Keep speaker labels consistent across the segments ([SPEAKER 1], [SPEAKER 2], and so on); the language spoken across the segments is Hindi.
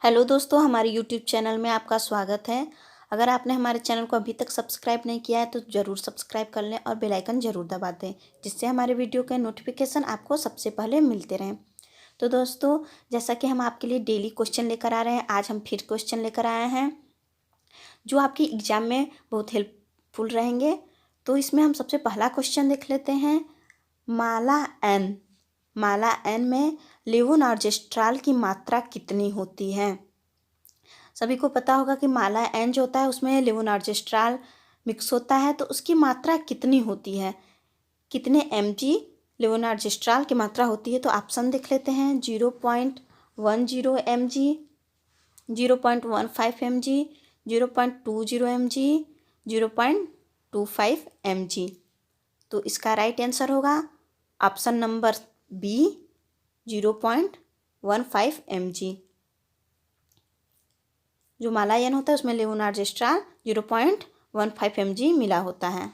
[SPEAKER 1] हेलो दोस्तों, हमारे यूट्यूब चैनल में आपका स्वागत है। अगर आपने हमारे चैनल को अभी तक सब्सक्राइब नहीं किया है तो ज़रूर सब्सक्राइब कर लें और बेल आइकन ज़रूर दबा दें, जिससे हमारे वीडियो के नोटिफिकेशन आपको सबसे पहले मिलते रहें। तो दोस्तों, जैसा कि हम आपके लिए डेली क्वेश्चन लेकर आ रहे हैं, आज हम फिर क्वेश्चन लेकर आए हैं जो आपकी एग्ज़ाम में बहुत हेल्पफुल रहेंगे। तो इसमें हम सबसे पहला क्वेश्चन देख लेते हैं। माला एन में लेवोनार्जेस्ट्राल की मात्रा कितनी होती है? सभी को पता होगा कि माला एन जो होता है उसमें लेवोनार्जेस्ट्राल मिक्स होता है, तो उसकी मात्रा कितनी होती है, कितने mg लेवोनार्जेस्ट्राल की मात्रा होती है? तो ऑप्शन देख लेते हैं। 0.10 mg, 0.15 mg, 0.20 mg, 0.25 mg। तो इसका राइट आंसर होगा ऑप्शन नंबर बी, 0.15 mg। जो मालायन होता है उसमें लेवोनार्जेस्ट्राल 0.15 mg मिला होता है।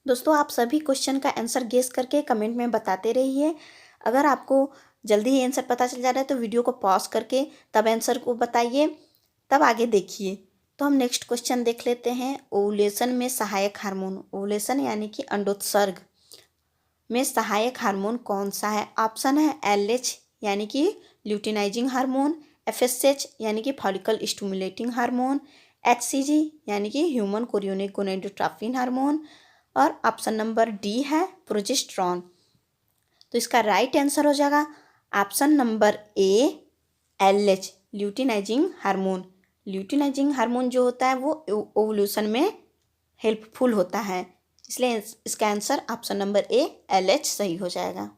[SPEAKER 1] दोस्तों, आप सभी क्वेश्चन का आंसर गेस करके कमेंट में बताते रहिए। अगर आपको जल्दी ही आंसर पता चल जा रहा है तो वीडियो को पॉज करके तब आंसर को बताइए, तब आगे देखिए। तो हम नेक्स्ट क्वेश्चन देख लेते हैं। ओवुलेशन में सहायक हार्मोन, ओवुलेशन यानी कि अंडोत्सर्ग में सहायक हार्मोन कौन सा है? ऑप्शन है LH यानी कि ल्यूटिनाइजिंग हार्मोन, FSH यानी कि फॉलिकल स्टिमुलेटिंग हार्मोन, HCG यानी कि ह्यूमन कोरियोनिक गोनाडोट्रोपिन हार्मोन, और ऑप्शन नंबर डी है प्रोजेस्टेरॉन। तो इसका राइट आंसर हो जाएगा option number A, LH luteinizing hormone. Luteinizing hormone जो होता है वो ओवुलेशन में हेल्पफुल होता है, इसलिए इसका answer option number A, LH सही हो जाएगा।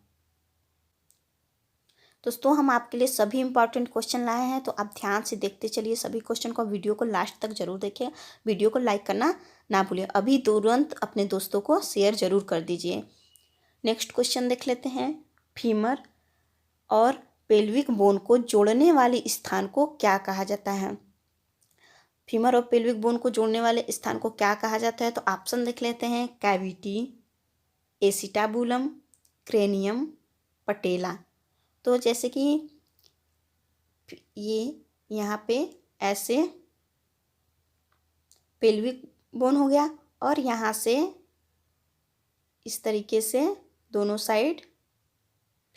[SPEAKER 1] दोस्तों, हम आपके लिए सभी इंपॉर्टेंट क्वेश्चन लाए हैं, तो आप ध्यान से देखते चलिए सभी क्वेश्चन को। वीडियो को लास्ट तक जरूर देखें, वीडियो को लाइक करना ना भूलिए। अभी तुरंत अपने दोस्तों को शेयर जरूर कर दीजिए। नेक्स्ट क्वेश्चन देख लेते हैं। फीमर और पेल्विक बोन को जोड़ने वाले स्थान को क्या कहा जाता है? फीमर और पेल्विक बोन को जोड़ने वाले स्थान को क्या कहा जाता है? तो ऑप्शन देख लेते हैं। कैविटी, एसिटाबुलम, क्रेनियम, पटेला। तो जैसे कि ये यहाँ पे ऐसे पेल्विक बोन हो गया और यहाँ से इस तरीके से दोनों साइड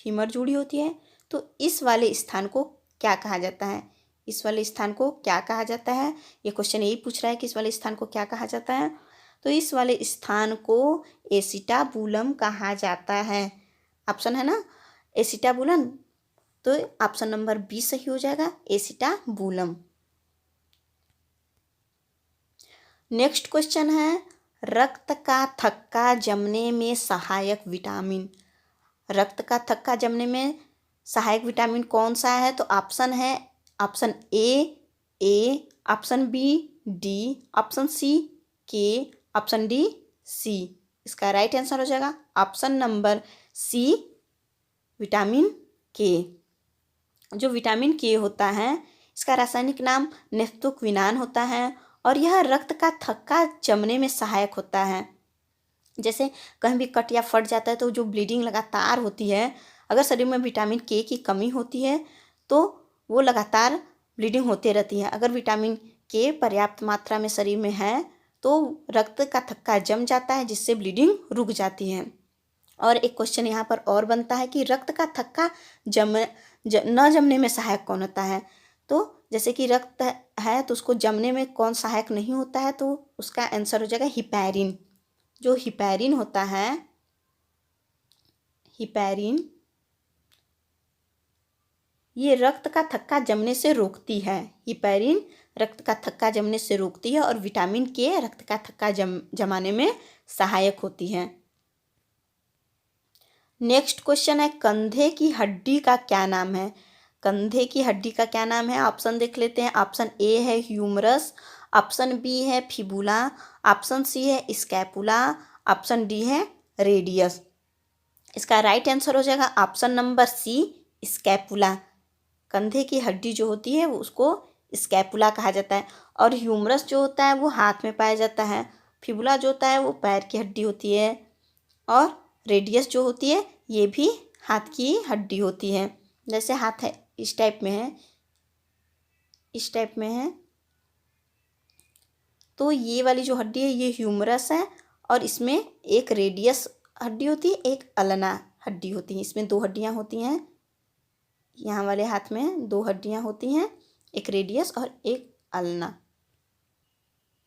[SPEAKER 1] फीमर जुड़ी होती है, तो इस वाले स्थान को क्या कहा जाता है? इस वाले स्थान को क्या कहा जाता है? ये क्वेश्चन यही पूछ रहा है कि इस वाले स्थान को क्या कहा जाता है। तो इस वाले स्थान को एसिटाबुलम कहा जाता है। ऑप्शन है ना एसिटाबुलम, तो ऑप्शन नंबर बी सही हो जाएगा, एसिटाबुलम। नेक्स्ट क्वेश्चन है। रक्त का थक्का जमने में सहायक विटामिन, रक्त का थक्का जमने में सहायक विटामिन कौन सा है? तो ऑप्शन है option A, option B D, option C के, ऑप्शन डी सी। इसका राइट आंसर हो जाएगा ऑप्शन नंबर सी, विटामिन के। जो विटामिन के होता है इसका रासायनिक नाम नेफ्थोक्विनान होता है और यह रक्त का थक्का जमने में सहायक होता है। जैसे कहीं भी कट या फट जाता है तो जो ब्लीडिंग लगातार होती है, अगर शरीर में विटामिन के की कमी होती है तो वो लगातार ब्लीडिंग होती रहती है। अगर विटामिन के पर्याप्त मात्रा में शरीर में है तो रक्त का थक्का जम जाता है, जिससे ब्लीडिंग रुक जाती है। और एक क्वेश्चन यहाँ पर और बनता है कि रक्त का थक्का न जमने में सहायक कौन होता है? तो जैसे कि रक्त है तो उसको जमने में कौन सहायक नहीं होता है? तो उसका आंसर हो जाएगा हिपैरिन। जो हिपैरिन होता है, हिपैरिन ये रक्त का थक्का जमने से रोकती है। हिपैरिन रक्त का थक्का जमने से रोकती है और विटामिन के रक्त का थक्का जमाने में सहायक होती है। नेक्स्ट क्वेश्चन है। कंधे की हड्डी का क्या नाम है? कंधे की हड्डी का क्या नाम है? ऑप्शन देख लेते हैं। ऑप्शन ए है ह्यूमरस, ऑप्शन बी है फिबुला, ऑप्शन सी है स्कैपुला, ऑप्शन डी है रेडियस। इसका राइट आंसर हो जाएगा ऑप्शन नंबर सी, स्कैपुला। कंधे की हड्डी जो होती है वो उसको स्कैपुला कहा जाता है और ह्यूमरस जो होता है वो हाथ में पाया जाता है, फिबुला जो होता है वो पैर की हड्डी होती है और रेडियस जो होती है ये भी हाथ की हड्डी होती है। जैसे हाथ है इस टाइप में है, इस टाइप में है। तो ये वाली जो हड्डी है ये ह्यूमरस है और इसमें एक रेडियस हड्डी होती है, एक अल्ना हड्डी होती है। इसमें दो हड्डियाँ होती हैं, यहाँ वाले हाथ में दो हड्डियाँ होती हैं, एक रेडियस और एक अल्ना।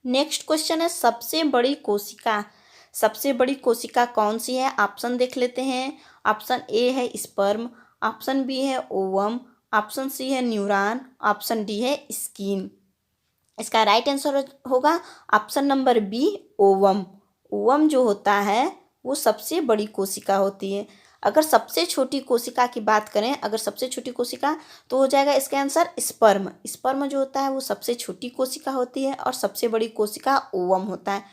[SPEAKER 1] नेक्स्ट क्वेश्चन है सबसे बड़ी कोशिका। सबसे बड़ी कोशिका कौन सी है? ऑप्शन देख लेते हैं। ऑप्शन ए है स्पर्म, ऑप्शन बी है ओवम, ऑप्शन सी है न्यूरॉन, ऑप्शन डी है स्किन। इसका राइट आंसर होगा option number B, ovum. Ovum जो होता है वो सबसे बड़ी कोशिका होती है। अगर सबसे छोटी कोशिका की बात करें, अगर सबसे छोटी कोशिका तो हो जाएगा इसका आंसर स्पर्म। स्पर्म जो होता है वो सबसे छोटी कोशिका होती है और सबसे बड़ी कोशिका ओवम होता है।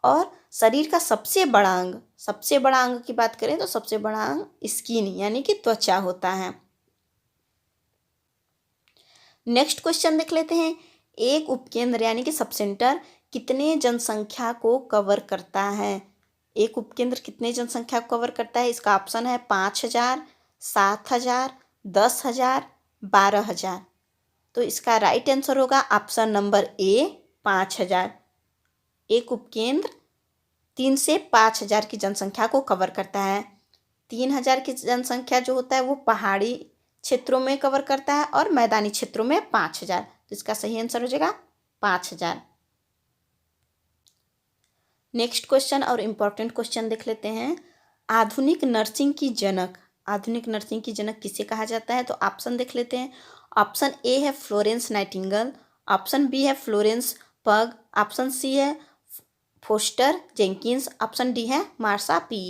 [SPEAKER 1] और शरीर का सबसे बड़ा अंग, सबसे बड़ा अंग की बात करें तो सबसे बड़ा अंग स्किन यानी कि त्वचा होता है। नेक्स्ट क्वेश्चन देख लेते हैं। एक उपकेंद्र यानी कि सब सेंटर कितने जनसंख्या को कवर करता है? एक उपकेंद्र कितने जनसंख्या को कवर करता है? इसका ऑप्शन है 5,000, 7,000, 10,000, 12,000। तो इसका राइट आंसर होगा ऑप्शन नंबर ए, 5,000। एक उपकेंद्र 3 से 5,000 की जनसंख्या को कवर करता है। 3,000 की जनसंख्या जो होता है वो पहाड़ी क्षेत्रों में कवर करता है और मैदानी क्षेत्रों में 5,000। तो इसका सही आंसर हो जाएगा 5,000। नेक्स्ट क्वेश्चन और इम्पोर्टेंट क्वेश्चन देख लेते हैं। आधुनिक नर्सिंग की जनक, आधुनिक नर्सिंग की जनक किसे कहा जाता है? तो ऑप्शन देख लेते हैं। ऑप्शन ए है फ्लोरेंस नाइटिंगेल, ऑप्शन बी है फ्लोरेंस पग, ऑप्शन सी है फोस्टर जेंकिंस, ऑप्शन डी है मार्सा पी।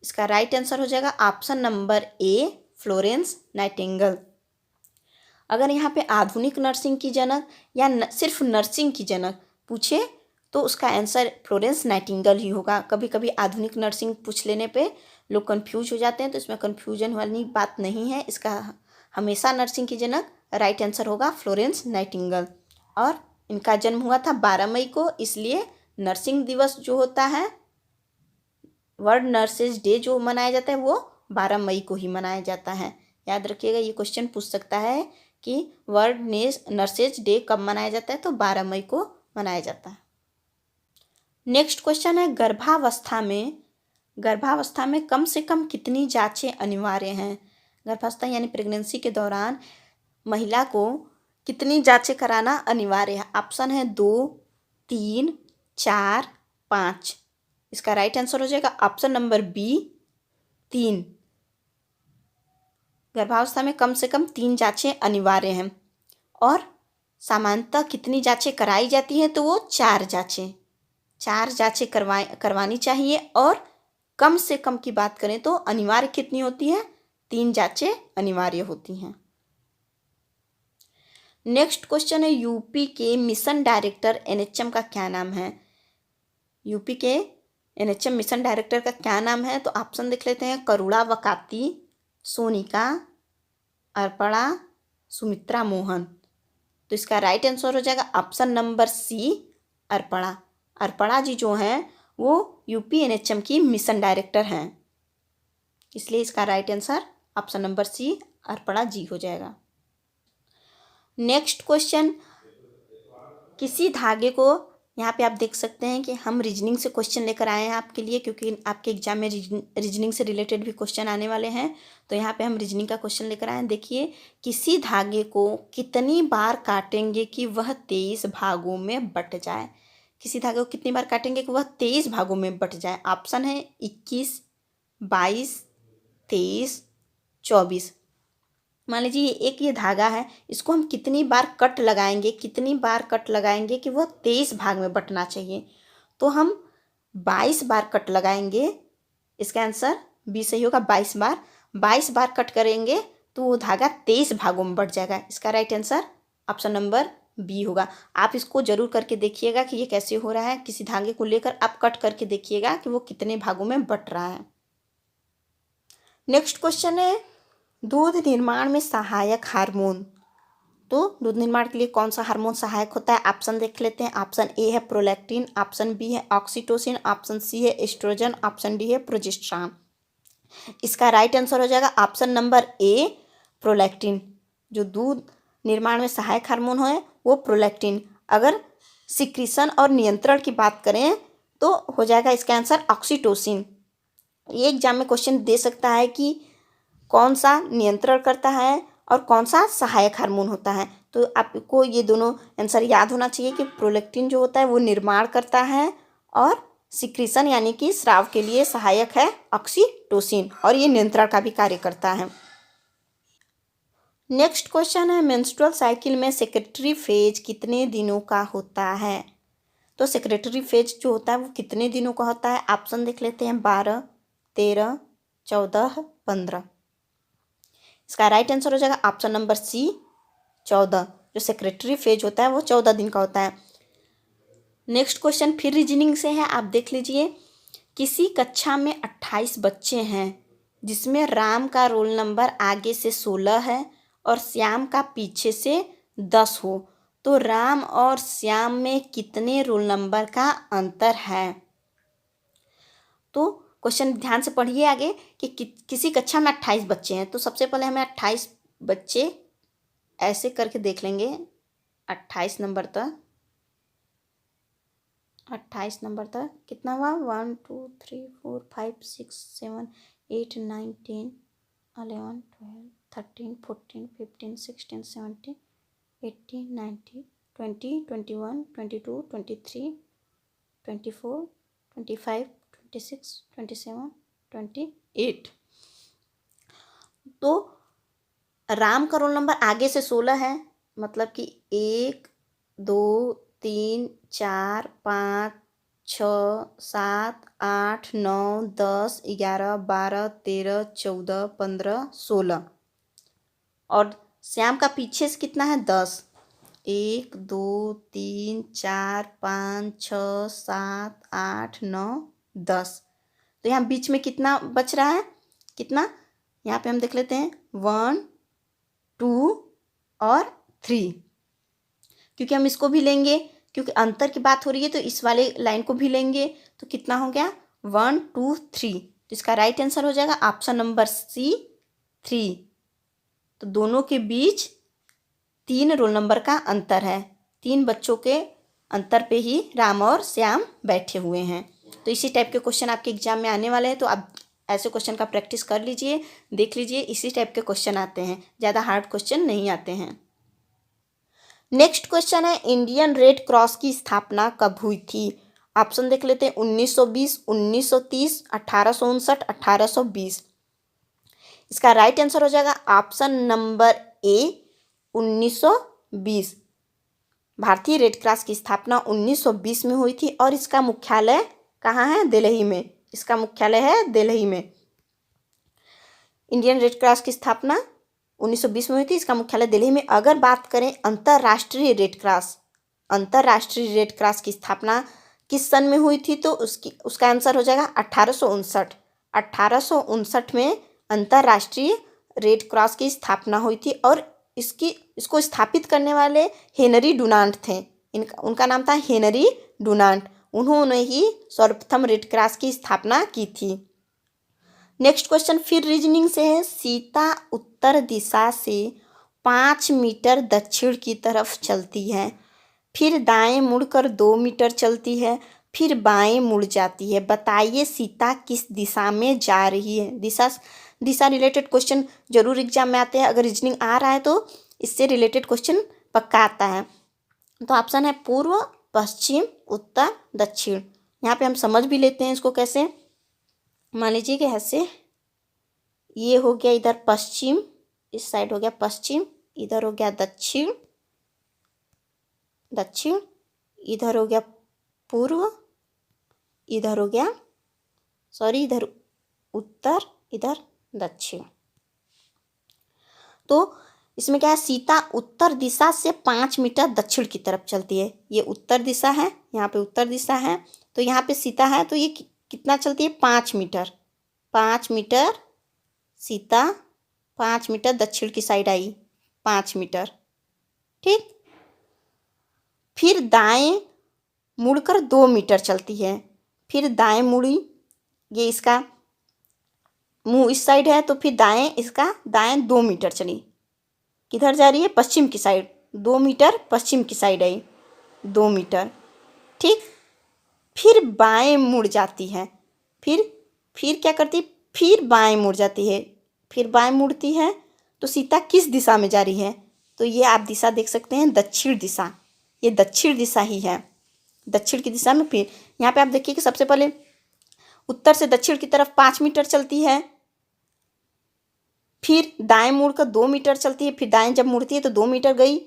[SPEAKER 1] इसका राइट आंसर हो जाएगा option number A, Florence Nightingale. अगर यहाँ पे आधुनिक नर्सिंग की जनक या सिर्फ नर्सिंग की जनक पूछे तो उसका आंसर फ्लोरेंस नाइटिंगेल ही होगा। कभी कभी आधुनिक नर्सिंग पूछ लेने पे लोग कंफ्यूज हो जाते हैं, तो इसमें कंफ्यूजन वाली बात नहीं है। इसका हमेशा नर्सिंग की जनक राइट आंसर होगा फ्लोरेंस नाइटिंगेल। और इनका जन्म हुआ था 12 मई को, इसलिए नर्सिंग दिवस जो होता है, वर्ल्ड नर्सेज डे जो मनाया जाता है वो 12 मई को ही मनाया जाता है। याद रखिएगा, ये क्वेश्चन पूछ सकता है कि वर्ल्ड नर्सेज डे कब मनाया जाता है, तो 12 मई को मनाया जाता है। नेक्स्ट क्वेश्चन है गर्भावस्था में कम से कम कितनी जांचें अनिवार्य हैं? गर्भावस्था यानी प्रेगनेंसी के दौरान महिला को कितनी जांचें कराना अनिवार्य है? ऑप्शन है 2, 3, 4, 5। इसका राइट आंसर हो जाएगा ऑप्शन नंबर बी, 3। गर्भावस्था में कम से कम 3 जांचें अनिवार्य हैं। और सामान्यतः कितनी जांचें कराई जाती हैं? तो वो 4 जांचें करवानी चाहिए। और कम से कम की बात करें तो अनिवार्य कितनी होती है? 3 जांचें अनिवार्य होती हैं। नेक्स्ट क्वेश्चन है यूपी के मिशन डायरेक्टर एनएचएम का क्या नाम है? यूपी के एनएचएम मिशन डायरेक्टर का क्या नाम है? तो ऑप्शन देख लेते हैं। करुणा वकाती, सोनिका, अर्पणा, सुमित्रा मोहन। तो इसका राइट आंसर हो जाएगा option number C, Arpana. Arpana ji जो हैं वो यूपी एनएचएम की मिशन डायरेक्टर हैं, इसलिए इसका right answer option number C, Arpana ji हो जाएगा। नेक्स्ट क्वेश्चन, किसी धागे को, यहाँ पे आप देख सकते हैं कि हम रीजनिंग से क्वेश्चन लेकर आए हैं आपके लिए, क्योंकि आपके एग्जाम में रीजनिंग से रिलेटेड भी क्वेश्चन आने वाले हैं। तो यहाँ पे हम रीजनिंग का क्वेश्चन लेकर आए हैं। देखिए, किसी धागे को कितनी बार काटेंगे कि वह 23 भागों में बट जाए? किसी धागे को कितनी बार काटेंगे कि वह 23 भागों में बट जाए? ऑप्शन है 21, 22, 23, 24। मान लीजिए ये धागा है, इसको हम कितनी बार कट लगाएंगे कि वह 23 भाग में बटना चाहिए? तो हम 22 बार कट लगाएंगे। इसका आंसर बी सही होगा, 22 बार कट करेंगे तो वो धागा 23 भागों में बट जाएगा। इसका right answer option number B होगा। आप इसको जरूर करके देखिएगा कि ये कैसे हो रहा है। किसी धागे को लेकर आप कट करके देखिएगा कि वो कितने भागों में बट रहा है। नेक्स्ट क्वेश्चन है दूध निर्माण में सहायक हार्मोन। तो दूध निर्माण के लिए कौन सा हार्मोन सहायक होता है? ऑप्शन देख लेते हैं। ऑप्शन ए है प्रोलैक्टिन, ऑप्शन बी है ऑक्सीटोसिन, ऑप्शन सी है एस्ट्रोजन, ऑप्शन डी है प्रोजेस्टेरॉन। इसका राइट आंसर हो जाएगा ऑप्शन नंबर ए, प्रोलैक्टिन। जो दूध निर्माण में सहायक हार्मोन है वो प्रोलैक्टिन। अगर सिक्रीशन और नियंत्रण की बात करें तो हो जाएगा इसका आंसर ऑक्सीटोसिन। ये एग्जाम में क्वेश्चन दे सकता है कि कौन सा नियंत्रण करता है और कौन सा सहायक हार्मोन होता है। तो आपको ये दोनों आंसर याद होना चाहिए कि प्रोलैक्टिन जो होता है वो निर्माण करता है और सिक्रीशन यानी कि स्राव के लिए सहायक है ऑक्सीटोसिन, और ये नियंत्रण का भी कार्य करता है। नेक्स्ट क्वेश्चन है मेंस्ट्रुअल साइकिल में सेक्रेटरी फेज कितने दिनों का होता है। तो सेक्रेटरी फेज जो होता है वो कितने दिनों का होता है। ऑप्शन देख लेते हैं 12, 13, 14, 15। इसका राइट आंसर हो जाएगा ऑप्शन नंबर सी 14। जो सेक्रेटरी फेज होता है वो 14 दिन का होता है। नेक्स्ट क्वेश्चन फिर रीजनिंग से है, आप देख लीजिए। किसी कक्षा में 28 बच्चे हैं जिसमें राम का रोल नंबर आगे से 16 है और श्याम का पीछे से 10 हो, तो राम और श्याम में कितने रोल नंबर का अंतर है। तो क्वेश्चन ध्यान से पढ़िए आगे कि किसी कक्षा में 28 बच्चे हैं। तो सबसे पहले हमें 28 बच्चे ऐसे करके देख लेंगे 28 नंबर तक। 28 नंबर तक कितना हुआ 1 2 3 4 5 6 7 8 9 10 11 12 13 14 15 16 17 18 19 20 21 22 23 24 25 26 27 28। तो राम का रोल नंबर आगे से 16 है, मतलब कि 1 2 3 4 5 6 7 8 9 10 11 12 13 14 15 16। और श्याम का पीछे से कितना है 10। 1 2 3 4 5 6 7 8 9 10। तो यहाँ बीच में कितना बच रहा है, कितना, यहाँ पे हम देख लेते हैं 1 2 और 3, क्योंकि हम इसको भी लेंगे, क्योंकि अंतर की बात हो रही है तो इस वाले लाइन को भी लेंगे। तो कितना हो गया 1 2 3। तो इसका राइट आंसर हो जाएगा ऑप्शन नंबर सी 3। तो दोनों के बीच 3 रोल नंबर का अंतर है। 3 बच्चों के अंतर पे ही राम और श्याम बैठे हुए हैं। तो इसी टाइप के क्वेश्चन आपके एग्जाम में आने वाले हैं, तो आप ऐसे क्वेश्चन का प्रैक्टिस कर लीजिए, देख लीजिए। इसी टाइप के क्वेश्चन आते हैं, ज़्यादा हार्ड क्वेश्चन नहीं आते हैं। नेक्स्ट क्वेश्चन है इंडियन रेड क्रॉस की स्थापना कब हुई थी। ऑप्शन देख लेते हैं 1920, 1930, 1859, 1820। इसका राइट आंसर हो जाएगा ऑप्शन नंबर ए 1920। भारतीय रेड क्रॉस की स्थापना 1920 में हुई थी और इसका मुख्यालय कहाँ है, दिल्ली में। इसका मुख्यालय है दिल्ली में। इंडियन रेड क्रॉस की स्थापना 1920 में हुई थी, इसका मुख्यालय दिल्ली में। अगर बात करें अंतर्राष्ट्रीय रेड क्रॉस की स्थापना किस सन में हुई थी, तो उसका आंसर हो जाएगा 1859। 1859 में अंतर्राष्ट्रीय रेड क्रॉस की स्थापना हुई थी और इसको स्थापित करने वाले हेनरी डुनांट थे। उनका नाम था हेनरी डुनांट। उन्होंने ही सर्वप्रथम रेड क्रॉस की स्थापना की थी। नेक्स्ट क्वेश्चन फिर रीजनिंग से है। सीता उत्तर दिशा से 5 मीटर दक्षिण की तरफ चलती है, फिर दाएं मुड़कर 2 मीटर चलती है, फिर बाएं मुड़ जाती है। बताइए सीता किस दिशा में जा रही है। दिशा रिलेटेड क्वेश्चन जरूर एग्जाम में आते हैं। अगर रीजनिंग आ रहा है तो इससे रिलेटेड क्वेश्चन पक्का आता है। तो ऑप्शन है पूर्व, पश्चिम, उत्तर, दक्षिण। यहाँ पे हम समझ भी लेते हैं इसको कैसे। मान लीजिए कि ऐसे ये हो गया इधर पश्चिम, इस साइड हो गया पश्चिम, इधर हो गया दक्षिण, इधर हो गया पूर्व, इधर हो गया इधर उत्तर, इधर दक्षिण। तो इसमें क्या है, सीता उत्तर दिशा से 5 मीटर दक्षिण की तरफ चलती है। ये उत्तर दिशा है, यहाँ पे उत्तर दिशा है, तो यहाँ पे सीता है तो ये कितना चलती है 5 मीटर। 5 मीटर सीता 5 मीटर दक्षिण की साइड आई, 5 मीटर, ठीक। फिर दाएं मुड़कर 2 मीटर चलती है, फिर दाएं मुड़ी, ये इसका मुंह इस साइड है तो फिर दाएं 2 मीटर चली। किधर जा रही है? पश्चिम की साइड। 2 मीटर पश्चिम की साइड आई, 2 मीटर। ठीक, फिर बाएं मुड़ जाती है। फिर क्या करती है? फिर बाएं मुड़ जाती है। फिर बाएं मुड़ती है तो सीता किस दिशा में जा रही है? तो ये आप दिशा देख सकते हैं, दक्षिण दिशा। ये दक्षिण दिशा ही है। दक्षिण की दिशा में फिर यहाँ पे आप देखिए कि सबसे पहले उत्तर से दक्षिण की तरफ 5 मीटर चलती है, फिर दाएं मुड़कर 2 मीटर चलती है, फिर दाएं जब मुड़ती है तो 2 मीटर गई,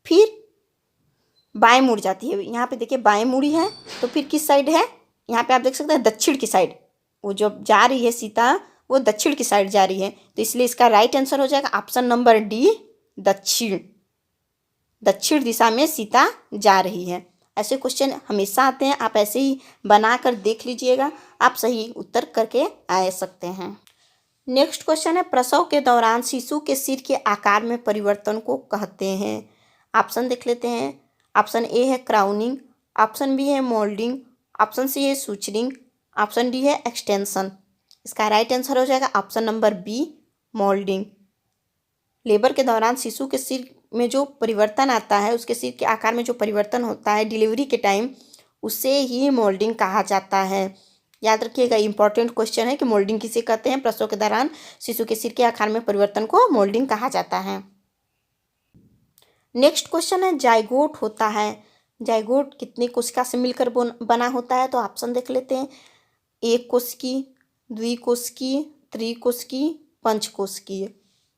[SPEAKER 1] फिर बाएं मुड़ जाती है। यहाँ पे देखिए बाएं मुड़ी है तो फिर किस साइड है? यहाँ पे आप देख सकते हैं दक्षिण की साइड। वो जो जा रही है सीता, वो दक्षिण की साइड जा रही है, तो इसलिए इसका राइट आंसर हो जाएगा ऑप्शन नंबर डी, दक्षिण। दक्षिण दिशा में सीता जा रही है। ऐसे क्वेश्चन हमेशा आते हैं, आप ऐसे ही बना कर देख लीजिएगा, आप सही उत्तर करके आ सकते हैं। नेक्स्ट क्वेश्चन है, प्रसव के दौरान शिशु के सिर के आकार में परिवर्तन को कहते हैं। ऑप्शन देख लेते हैं। ऑप्शन ए है क्राउनिंग, ऑप्शन बी है मोल्डिंग, ऑप्शन सी है सूचरिंग, ऑप्शन डी है एक्सटेंशन। इसका राइट आंसर हो जाएगा option number B, moulding. Labour के दौरान शिशु के सिर में जो परिवर्तन आता है, उसके सिर के आकार में जो परिवर्तन होता है डिलीवरी के टाइम, उसे ही मोल्डिंग कहा जाता है। याद रखिएगा, इंपॉर्टेंट क्वेश्चन है कि मोल्डिंग किसे कहते हैं। प्रसव के दौरान शिशु के सिर के आकार में परिवर्तन को मोल्डिंग कहा जाता है। नेक्स्ट क्वेश्चन है, जाइगोट होता है। जाइगोट कितनी कोशिका से मिलकर बना होता है? तो ऑप्शन देख लेते हैं। एक कोशिकी, द्विकोशिकी, त्रिकोशिकी, पंचकोशिकीय।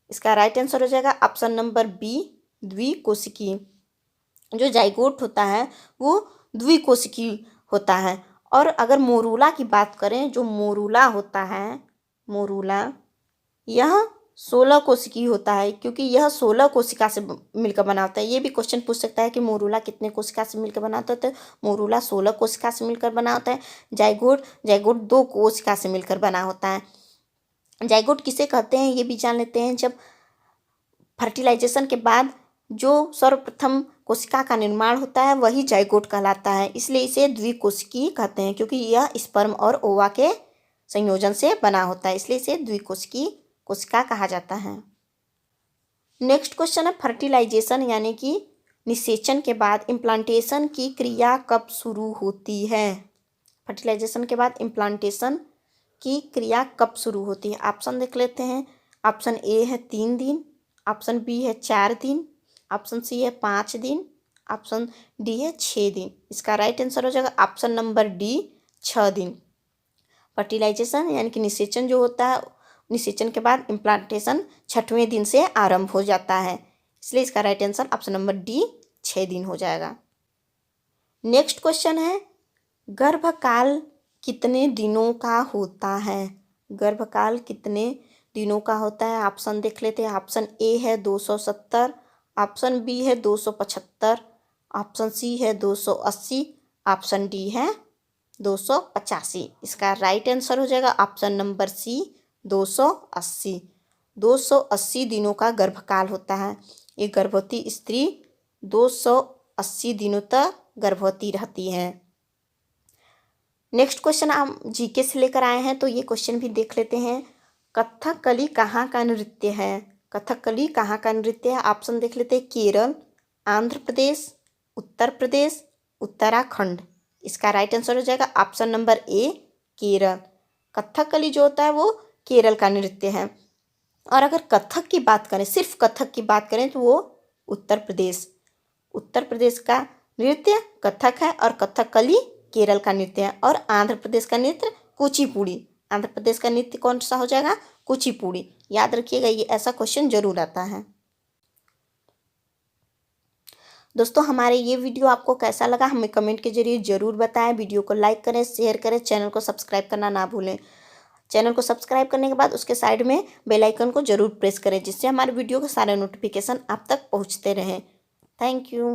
[SPEAKER 1] इसका राइट आंसर हो जाएगा ऑप्शन नंबर बी, द्विकोशिकी। जो जाइगोट होता है वो द्विकोशिकी होता है। और अगर मोरूला की बात करें, जो मोरूला होता है, मोरूला, यह 16 कोशिकी होता है, क्योंकि यह 16 कोशिका से मिलकर बना होता है। ये भी क्वेश्चन पूछ सकता है कि मोरूला कितने कोशिका से मिलकर बना होता है, तो मोरूला 16 कोशिका से मिलकर बना होता है। जाइगोट 2 कोशिका से मिलकर बना होता है। जाइगोट किसे कहते हैं ये भी जान लेते हैं। जब फर्टिलाइजेशन के बाद जो सर्वप्रथम कोशिका का निर्माण होता है वही जाइगोट कहलाता है, इसलिए इसे द्विकोशिकी कहते हैं, क्योंकि यह स्पर्म और ओवा के संयोजन से बना होता है, इसलिए इसे द्विकोशिकी कोशिका कहा जाता है। नेक्स्ट क्वेश्चन है, फर्टिलाइजेशन यानी कि निषेचन के बाद इम्प्लांटेशन की क्रिया कब शुरू होती है? फर्टिलाइजेशन के बाद इम्प्लांटेशन की क्रिया कब शुरू होती है? ऑप्शन देख लेते हैं। ऑप्शन ए है 3 दिन, ऑप्शन बी है 4 दिन, ऑप्शन सी है 5 दिन, ऑप्शन डी है 6 दिन। इसका राइट आंसर हो जाएगा ऑप्शन नंबर डी, 6 दिन। फर्टिलाइजेशन यानी कि निषेचन जो होता है, निषेचन के बाद इम्प्लांटेशन 6वें दिन से आरंभ हो जाता है, इसलिए इसका right answer option number D, 6 दिन हो जाएगा। नेक्स्ट क्वेश्चन है, गर्भकाल कितने दिनों का होता है? गर्भकाल कितने दिनों का होता है? ऑप्शन देख लेते हैं। ऑप्शन ए है 270, ऑप्शन बी है 275, ऑप्शन सी है 280, ऑप्शन डी है 285। इसका राइट आंसर हो जाएगा ऑप्शन नंबर सी, 280। 280 दिनों का गर्भकाल होता है। एक गर्भवती स्त्री 280 दिनों तक गर्भवती रहती है। नेक्स्ट क्वेश्चन हम जीके से लेकर आए हैं, तो ये क्वेश्चन भी देख लेते हैं। कथकली कहाँ का नृत्य है? कथकली कहाँ का नृत्य है? ऑप्शन देख लेते हैं। केरल, आंध्र प्रदेश, उत्तर प्रदेश, उत्तराखंड। इसका राइट आंसर हो जाएगा option number A, Kerala. Kathakali जो होता है वो केरल का नृत्य है। और अगर कथक की बात करें, सिर्फ कथक की बात करें, तो वो उत्तर प्रदेश का नृत्य कथक है, और कथकली केरल का नृत्य है। और आंध्र प्रदेश का नृत्य कुचिपुड़ी। आंध्र प्रदेश का नृत्य कौन सा हो जाएगा? कुचिपुड़ी। याद रखिएगा, ये ऐसा क्वेश्चन जरूर आता है। दोस्तों, हमारे ये वीडियो आपको कैसा लगा हमें कमेंट के जरिए ज़रूर बताएं। वीडियो को लाइक करें, शेयर करें, चैनल को सब्सक्राइब करना ना भूलें। चैनल को सब्सक्राइब करने के बाद उसके साइड में बेल आइकन को ज़रूर प्रेस करें, जिससे हमारे वीडियो के सारे नोटिफिकेशन आप तक पहुंचते रहें। Thank you.